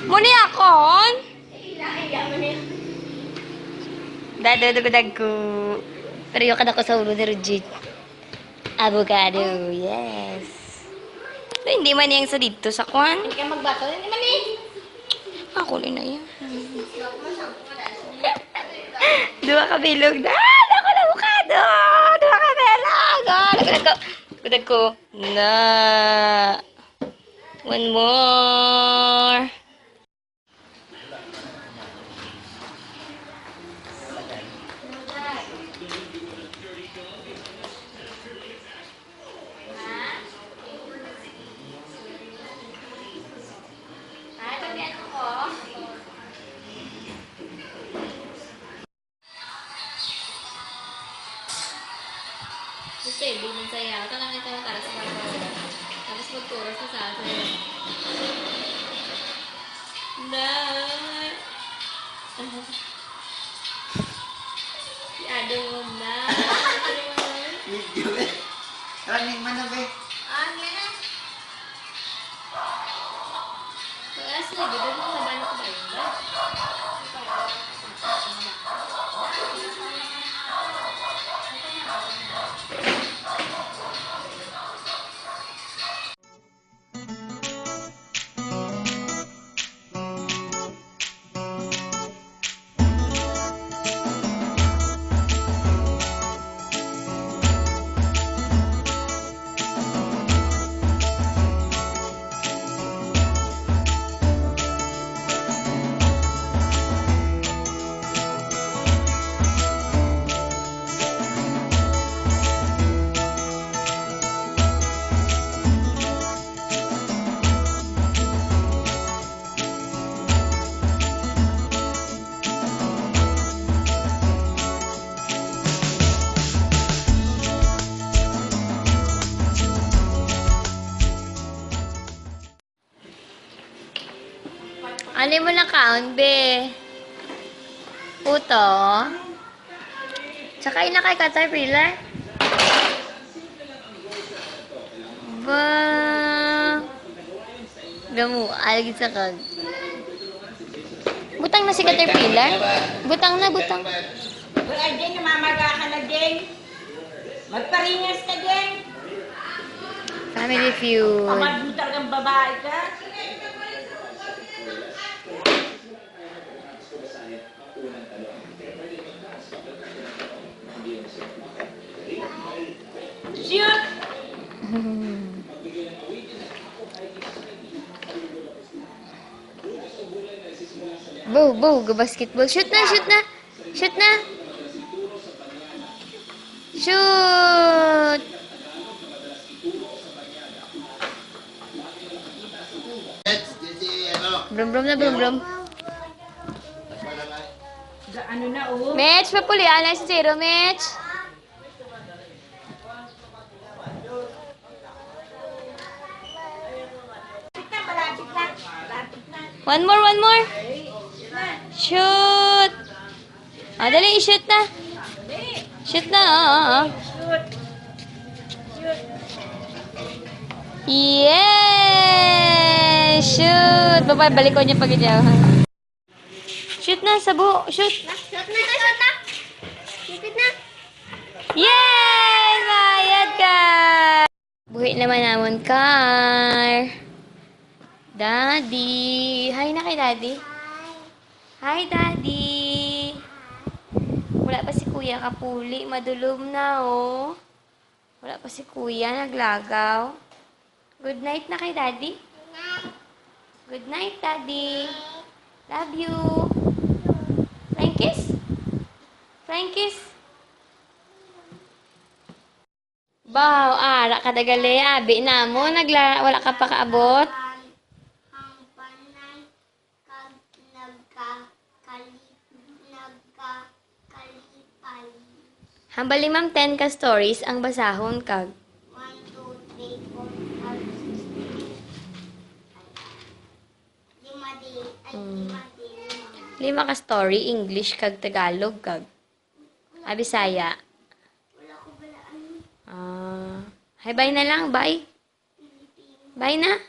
Muna yakon? Dado ko. Pero yung kada ko sa ulo ni Rujit. Avocado, yes. So, hindi man yung sa dito sa kwan. Hindi ka magbato. Hindi man eh. Ako rin na yan. Dua ka bilog na. Ako na avocado. Dua ka bilog. Lagodag ko. Na. One more. Gusto eh, hindi saya. Ito lang ito yung para sa mga. Tapos magturos na sa akin. Na. Si Ado mo na. Video eh. Running man na ba? Yan na. Kaya sila, ganda mo na ba ko ba yun ba? Ano mo na count, be? Puto. Tsaka ina kay Caterpillar. Ba. Gamu, alagid sa kag. Butang na si Caterpillar. Butang na, butang. Wala din, namamaga ka na din. Magparingas ka din. Family feud. Pamad mo talagang babae ka. Shoot! Go basketball. Shoot na, shoot na. Shoot na. Shoot. Brum na, brum. Ano na, oh? Mitch, papulian na si Zero, Mitch. Malapit na. Malapit na. One more. Shoot. Dali, shoot na. Shoot na, Shoot. Shoot. Yes! Shoot! Balik ko niya pag ito. Shoot na, sabo. Shoot. Shoot na. Yay! Mayad ka! Buhi naman namon, car. Daddy. Hi na kay Daddy. Hi, Daddy. Wala pa si Kuya Kapuli. Madulom na, oh. Wala pa si Kuya. Naglagaw. Good night na kay Daddy. Good night, Daddy. Love you. Flying kiss? Flying kiss? Baw, ara ka dagali. Abi na mo. Wala ka pa kaabot. Hambali ma'am 10 ka stories ang basahon kag. 1, 2, 3, 4, 5, 6, 7, 8. 5 ka story English kag Tagalog kag. Bisaya. Wala ko balaan. Hi, bye na lang. Bye. Bye na.